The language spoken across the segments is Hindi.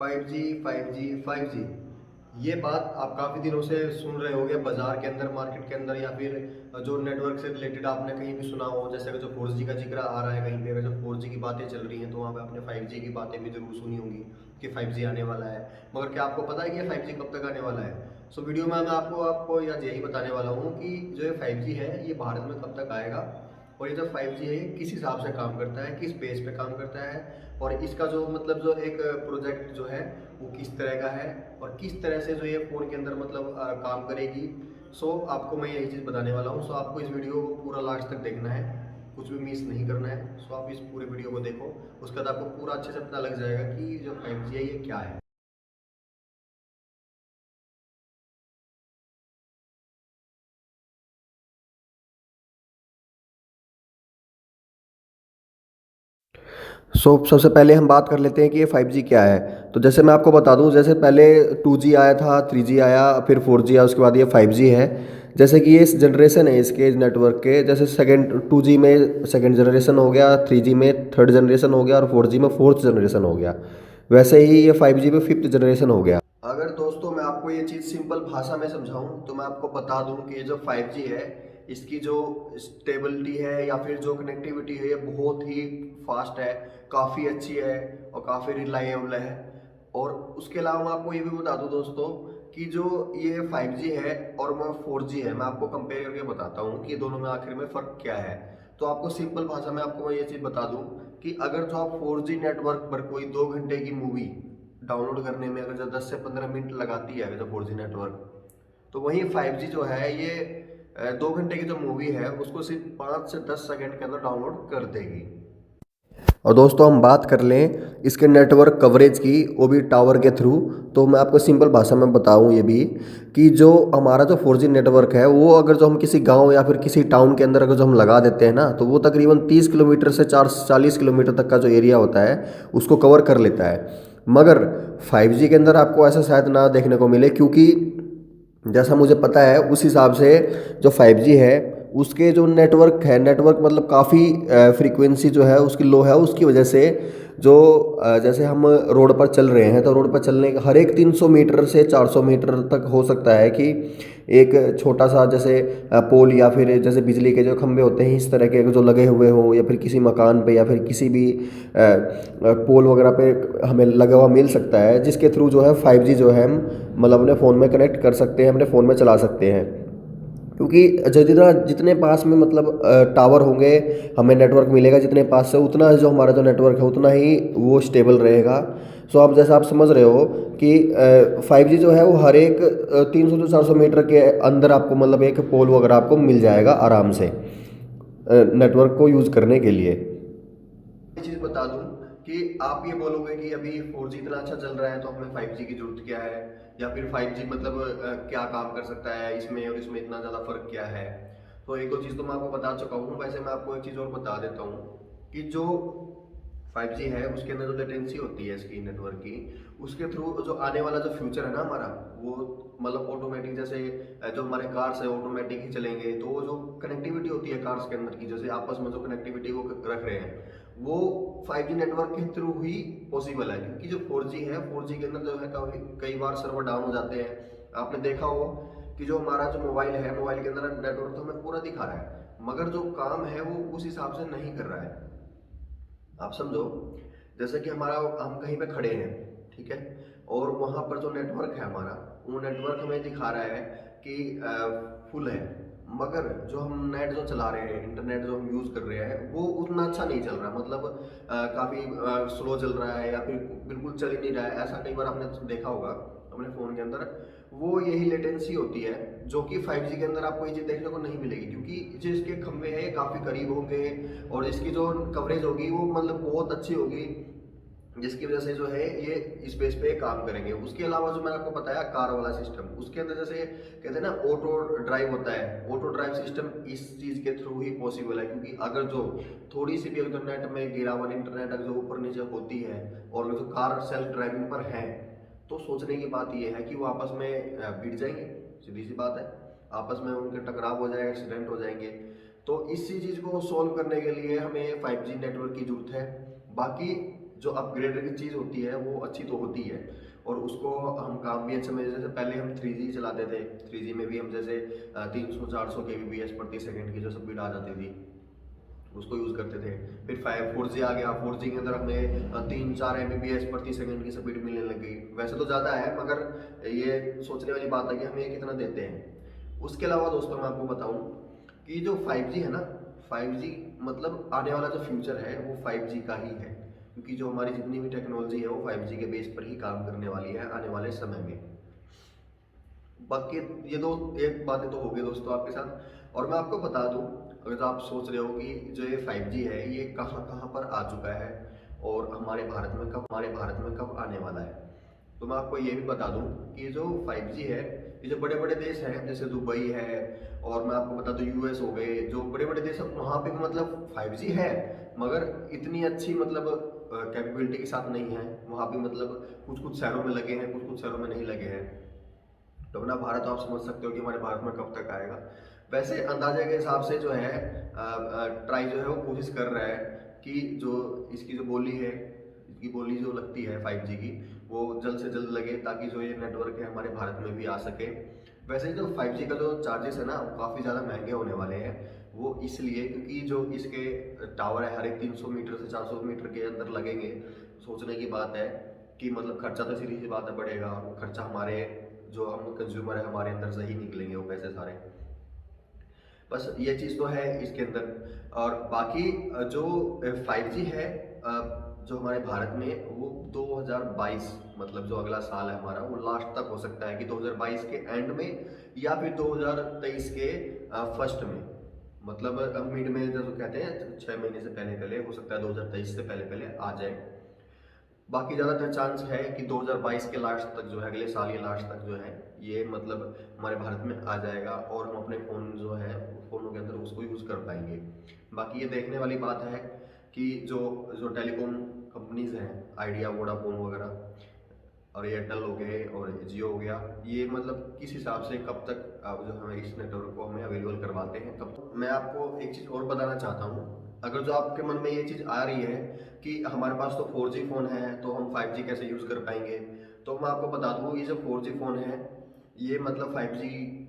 5G 5G 5G ये बात आप काफ़ी दिनों से सुन रहे होंगे बाजार के अंदर, मार्केट के अंदर, या फिर जो नेटवर्क से रिलेटेड आपने कहीं भी सुना हो। जैसे अगर जो 4G का जिक्र आ रहा है कहीं पे, अगर जो 4G की बातें चल रही हैं तो वहाँ पे आपने 5G की बातें भी जरूर सुनी होंगी कि 5G आने वाला है। मगर क्या आपको पता है कि ये 5G कब तक आने वाला है? सो वीडियो में मैं आपको आपको या यही बताने वाला हूँ कि जो ये 5G है ये भारत में कब तक आएगा, और ये जो 5G है ये किस हिसाब से काम करता है, किस बेस पे काम करता है, और इसका जो मतलब जो एक प्रोजेक्ट जो है वो किस तरह का है, और किस तरह से जो ये फ़ोन के अंदर मतलब काम करेगी। सो आपको मैं यही चीज़ बताने वाला हूँ। सो आपको इस वीडियो को पूरा लास्ट तक देखना है, कुछ भी मिस नहीं करना है। सो आप इस पूरे वीडियो को देखो, उसके बाद आपको पूरा अच्छे से पता लग जाएगा कि जो 5G है ये क्या है। सबसे पहले हम बात कर लेते हैं कि ये 5G क्या है। तो जैसे मैं आपको बता दूं, जैसे पहले 2G आया था, 3G आया, फिर 4G आया, उसके बाद ये 5G है। जैसे कि ये इस जनरेशन है इसके नेटवर्क के, जैसे सेकंड 2G में सेकंड जनरेशन हो गया, 3G में थर्ड जनरेशन हो गया और 4G में फोर्थ जनरेशन हो गया। वैसे ही ये 5G में फिफ्थ जनरेशन हो गया। अगर दोस्तों मैं आपको ये चीज़ सिंपल भाषा में समझाऊं तो मैं आपको बता दूं कि ये जो 5G है इसकी जो स्टेबिलिटी है या फिर जो कनेक्टिविटी है ये बहुत ही फास्ट है, काफ़ी अच्छी है और काफ़ी रिलायबल है। और उसके अलावा मैं आपको ये भी बता दूं दोस्तों कि जो ये 5G है और मैं 4G है, मैं आपको कंपेयर करके बताता हूँ कि दोनों में आखिर में फ़र्क क्या है। तो आपको सिंपल भाषा में आपको मैं ये चीज़ बता दूं कि अगर जो आप 4G नेटवर्क पर कोई 2 घंटे की मूवी डाउनलोड करने में अगर जो 10 से 15 मिनट लगाती है अगर जो 4G नेटवर्क, तो वहीं 5G जो है ये 2 घंटे की जो मूवी है उसको सिर्फ 5 से 10 सेकंड के अंदर डाउनलोड कर देगी। और दोस्तों हम बात कर लें इसके नेटवर्क कवरेज की, वो भी टावर के थ्रू। तो मैं आपको सिंपल भाषा में बताऊं ये भी कि जो हमारा जो 4G नेटवर्क है वो अगर जो हम किसी गांव या फिर किसी टाउन के अंदर अगर जो हम लगा देते हैं ना, तो वो तकरीबन 30 किलोमीटर से 40 किलोमीटर तक का जो एरिया होता है उसको कवर कर लेता है। मगर 5G के अंदर आपको ऐसा शायद ना देखने को मिले, क्योंकि जैसा मुझे पता है उस हिसाब से जो 5G है उसके जो नेटवर्क है, नेटवर्क मतलब काफ़ी फ्रीक्वेंसी जो है उसकी लो है, उसकी वजह से जो जैसे हम रोड पर चल रहे हैं तो रोड पर चलने का हर एक 300 मीटर से 400 मीटर तक हो सकता है कि एक छोटा सा जैसे पोल या फिर जैसे बिजली के जो खंभे होते हैं इस तरह के जो लगे हुए हों, या फिर किसी मकान पे या फिर किसी भी पोल वगैरह पे हमें लगा हुआ मिल सकता है, जिसके थ्रू जो है 5G जो है हम मतलब अपने फ़ोन में कनेक्ट कर सकते हैं, अपने फ़ोन में चला सकते हैं। क्योंकि जितना जितने पास में मतलब टावर होंगे हमें नेटवर्क मिलेगा, जितने पास से उतना जो हमारा जो नेटवर्क है उतना ही वो स्टेबल रहेगा। सो आप जैसा आप समझ रहे हो कि 5G जो है वो हर एक 300 से 400 मीटर के अंदर आपको मतलब एक पोल वगैरह आपको मिल जाएगा आराम से नेटवर्क को यूज़ करने के लिए। ये चीज़ बता दूं कि आप ये बोलोगे कि अभी 4G इतना अच्छा चल रहा है तो हमें 5G की जरूरत क्या है, या फिर 5G मतलब क्या काम कर सकता है इसमें और इसमें इतना ज़्यादा फर्क क्या है। तो एक दो चीज़ तो मैं आपको बता चुका हूँ, वैसे मैं आपको एक चीज़ और बता देता हूँ कि जो 5G है उसके अंदर जो लेटेंसी होती है इसकी नेटवर्क की, उसके थ्रू जो आने वाला जो फ्यूचर है ना हमारा, वो मतलब ऑटोमेटिक जैसे जो हमारे कार्स है ऑटोमेटिक ही चलेंगे, तो वो जो कनेक्टिविटी होती है कार्स के अंदर की, जैसे आपस में जो कनेक्टिविटी वो रख रहे हैं वो 5G नेटवर्क के थ्रू ही पॉसिबल है। क्योंकि जो 4G है 4G के अंदर जो है कभी कई बार सर्वर डाउन हो जाते हैं। आपने देखा हो कि जो हमारा जो मोबाइल है, मोबाइल के अंदर नेटवर्क तो हमें पूरा दिखा रहा है मगर जो काम है वो उस हिसाब से नहीं कर रहा है। आप समझो जैसे कि हमारा हम कहीं पे खड़े हैं, ठीक है, और वहां पर जो नेटवर्क है हमारा, वो नेटवर्क हमें दिखा रहा है कि फुल है, मगर जो हम नेट जो चला रहे हैं, इंटरनेट जो हम यूज कर रहे हैं वो उतना अच्छा नहीं चल रहा, मतलब काफी स्लो चल रहा है या फिर बिल्कुल चल ही नहीं रहा है। ऐसा कई बार आपने देखा होगा अपने फोन के अंदर। वो यही लेटेंसी होती है जो कि 5G के अंदर आपको ये चीज देखने को नहीं मिलेगी, क्योंकि जो इसके खंभे हैं ये काफी करीब होंगे और इसकी जो कवरेज होगी वो मतलब बहुत अच्छी होगी, जिसकी वजह से जो है ये इस बेस पे काम करेंगे। उसके अलावा जो मैंने आपको बताया कार वाला सिस्टम, उसके अंदर जैसे कहते हैं ना ऑटो ड्राइव होता है, ऑटो ड्राइव सिस्टम इस चीज के थ्रू ही पॉसिबल है। क्योंकि अगर जो थोड़ी सी भी अगर नेट में गिरावट इंटरनेट अगर जो ऊपर नीचे होती है और जो कार सेल्फ ड्राइविंग पर है, तो सोचने की बात यह है कि वो आपस में भिड़ जाएंगे, सीधी सी बात है, आपस में उनके टकराव हो जाएगा, एक्सीडेंट हो जाएंगे। तो इसी चीज को सोल्व करने के लिए हमें 5G नेटवर्क की जरूरत है। बाकी जो अपग्रेडेड की चीज़ होती है वो अच्छी तो होती है, और उसको हम काम भी अच्छे में, जैसे पहले हम 3G चलाते थे, 3G में भी हम जैसे 300-400 kbps प्रति सेकंड की जो स्पीड आ जाती थी उसको यूज़ करते थे। फिर 4G आ गया, 4G के अंदर हमें 3-4 mbps प्रति सेकंड की स्पीड मिलने लग गई। वैसे तो ज़्यादा है, मगर ये सोचने वाली बात है कि हम ये कितना देते हैं। उसके अलावा दोस्तों मैं आपको बताऊं कि जो 5G है ना, 5G मतलब आने वाला जो फ्यूचर है वो 5G का ही है, क्योंकि जो हमारी जितनी भी टेक्नोलॉजी है वो 5G के बेस पर ही काम करने वाली है आने वाले समय में। बाकी ये दो एक बातें तो हो गई दोस्तों आपके साथ। और मैं आपको बता दूं, अगर आप सोच रहे हो कि जो ये 5G है ये कहाँ कहाँ पर आ चुका है और हमारे भारत में कब आने वाला है, तो मैं आपको ये भी बता दूं कि जो 5G है, ये जो बड़े बड़े देश हैं जैसे दुबई है, और मैं आपको बता दूं यूएस हो गए, जो बड़े बड़े देश हैं वहाँ पे भी मतलब 5G है, मगर इतनी अच्छी मतलब कैपेबिलिटी के साथ नहीं है। वहाँ पे मतलब कुछ कुछ शहरों में लगे हैं, कुछ कुछ शहरों में नहीं लगे हैं। तो अपना भारत आप समझ सकते हो कि हमारे भारत में कब तक आएगा। वैसे अंदाजे के हिसाब से जो है ट्राई जो है वो कोशिश कर रहा है कि जो इसकी जो बोली है, इसकी बोली जो लगती है 5G की, वो जल्द से जल्द लगे, ताकि जो ये नेटवर्क है हमारे भारत में भी आ सके। वैसे जो 5G का जो चार्जेस है ना वो काफ़ी ज़्यादा महंगे होने वाले हैं। वो इसलिए क्योंकि जो इसके टावर है हर एक 300 मीटर से 400 मीटर के अंदर लगेंगे। सोचने की बात है कि मतलब खर्चा तो सीधी सी बात है बढ़ेगा, और वो खर्चा हमारे जो हम कंज्यूमर है हमारे अंदर से ही निकलेंगे वो पैसे सारे। बस ये चीज़ तो है इसके अंदर। और बाकी जो 5G है जो हमारे भारत में वो 2022 मतलब जो अगला साल है हमारा वो लास्ट तक हो सकता है कि 2022 के एंड में या फिर 2023 के फर्स्ट में, मतलब मिड में जो कहते हैं 6 महीने से पहले पहले हो सकता है 2023 से पहले पहले आ जाए। बाकी ज़्यादातर चांस है कि 2022 के लास्ट तक जो है, अगले साल ये लास्ट तक जो है ये मतलब हमारे भारत में आ जाएगा, और हम अपने फ़ोन जो है फ़ोनों के अंदर उसको यूज़ कर पाएंगे। बाकी ये देखने वाली बात है कि जो जो टेलीकॉम कंपनीज़ हैं, आइडिया, वोडाफोन वगैरह, और एयरटेल हो गए और जियो हो गया, ये मतलब किस हिसाब से कब तक जो हमें इस नेटवर्क को हमें अवेलेबल करवाते हैं कब। मैं आपको एक चीज़ और बताना चाहता हूँ, अगर जो आपके मन में ये चीज़ आ रही है कि हमारे पास तो 4G फ़ोन है तो हम 5G कैसे यूज़ कर पाएंगे, तो मैं आपको बता दूँ ये जो 4G फ़ोन है ये मतलब 5G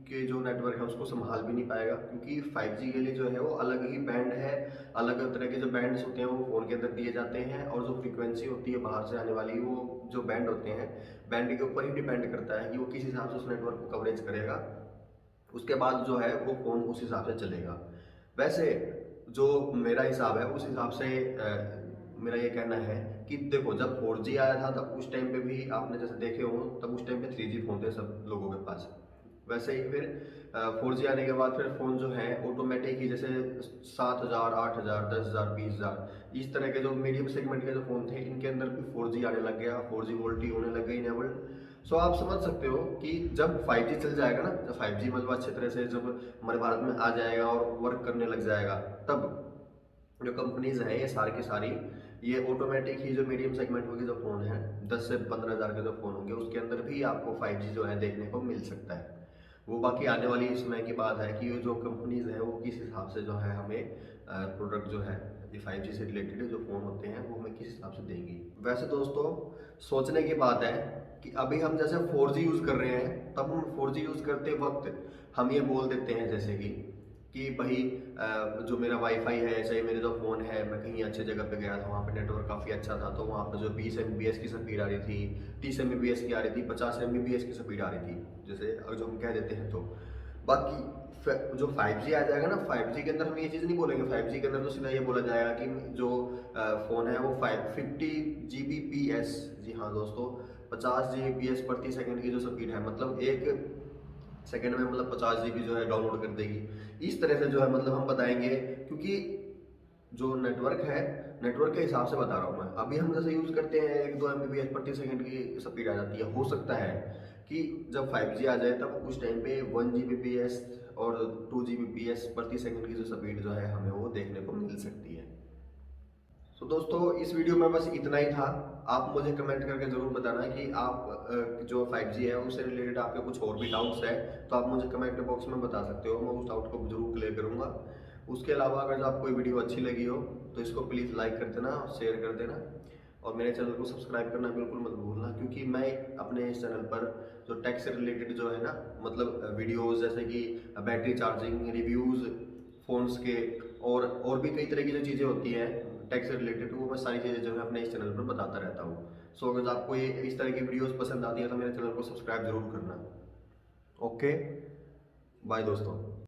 के जो नेटवर्क है उसको संभाल भी नहीं पाएगा, क्योंकि 5G के लिए जो है वो अलग ही बैंड है, अलग तरह के जो बैंड्स होते हैं वो फ़ोन के अंदर दिए जाते हैं, और जो फ्रीक्वेंसी होती है बाहर से आने वाली वो जो बैंड होते हैं, बैंड के ऊपर ही डिपेंड करता है कि वो किस हिसाब से उस नेटवर्क को कवरेज करेगा। उसके बाद जो है वो फ़ोन उस हिसाब से चलेगा। वैसे जो मेरा हिसाब है उस हिसाब से मेरा ये कहना है कि देखो जब 4G आया था तब उस टाइम पे भी आपने जैसे देखे हो तब उस टाइम पे 3G फ़ोन थे सब लोगों के पास। वैसे ही फिर 4G आने के बाद फिर फ़ोन जो है ऑटोमेटिक ही जैसे 7,000, 8,000, 10,000, 20,000 इस तरह के जो मीडियम सेगमेंट के जो फ़ोन थे इनके अंदर भी 4G आने लग गया, 4G वोल्टी होने लग गई इनेबल्ड। सो आप समझ सकते हो कि जब 5G चल जाएगा ना, जब 5G मतलब अच्छे तरह से जब हमारे भारत में आ जाएगा और वर्क करने लग जाएगा, तब जो कंपनीज हैं ये सारी की सारी ये ऑटोमेटिक ही जो मीडियम सेगमेंट के जो फ़ोन है 10 से 15,000 के जो फ़ोन होंगे उसके अंदर भी आपको 5G जो है देखने को मिल सकता है। वो बाकी आने वाली समय की बात है कि ये जो कंपनीज हैं वो किस हिसाब से जो है हमें प्रोडक्ट जो है ये 5G से रिलेटेड जो फ़ोन होते हैं वो हमें किस हिसाब से देंगी। वैसे दोस्तों सोचने की बात है कि अभी हम जैसे 4G यूज़ कर रहे हैं, तब हम 4G यूज़ करते वक्त हम ये बोल देते हैं जैसे कि भाई जो मेरा वाईफाई है, चाहे मेरे जो फ़ोन है, मैं कहीं अच्छे जगह पे गया था वहाँ पे नेटवर्क काफ़ी अच्छा था, तो वहाँ पे जो 20 MBPS की स्पीड आ रही थी, 30 MBPS की आ रही थी, 50 MBPS की स्पीड आ रही थी, जैसे जो हम कह देते हैं। तो बाकी जो 5G आ जाएगा ना, 5G के अंदर हम ये चीज़ नहीं बोलेंगे। 5G के अंदर तो सीधा ये बोला जाएगा कि जो फ़ोन है वो 50 Gbps, जी हाँ दोस्तों, 50 Gbps प्रति सेकंड की जो स्पीड है, मतलब एक सेकंड में मतलब 50 GB जो है डाउनलोड कर देगी। इस तरह से जो है मतलब हम बताएंगे, क्योंकि जो नेटवर्क है, नेटवर्क के हिसाब से बता रहा हूँ मैं। अभी हम जैसे यूज़ करते हैं 1-2 MBPS प्रति सेकंड की स्पीड आ जाती है। हो सकता है कि जब 5G आ जाए तब उस टाइम पे 1 Gbps और 2 Gbps प्रति सेकंड की जो स्पीड जो है हमें वो देखने को मिल सकती है। तो दोस्तों इस वीडियो में बस इतना ही था। आप मुझे कमेंट करके ज़रूर बताना कि आप जो 5G है उससे रिलेटेड आपके कुछ और भी डाउट्स है, तो आप मुझे कमेंट बॉक्स में बता सकते हो, मैं उस डाउट को ज़रूर क्लियर करूँगा। उसके अलावा अगर आपको वीडियो अच्छी लगी हो तो इसको प्लीज़ लाइक कर देना और शेयर कर देना। और मेरे चैनल को सब्सक्राइब करना बिल्कुल मत भूलना, क्योंकि मैं अपने इस चैनल पर जो टेक से रिलेटेड जो है ना, मतलब वीडियोस जैसे कि बैटरी चार्जिंग, रिव्यूज़ फ़ोन्स के, और भी कई तरह की जो चीज़ें होती हैं टेक से रिलेटेड, वो मैं सारी चीज़ें जो है अपने इस चैनल पर बताता रहता हूँ। सो अगर आपको ये इस तरह की वीडियोस पसंद आती है तो मेरे चैनल को सब्सक्राइब जरूर करना। ओके, बाय दोस्तों।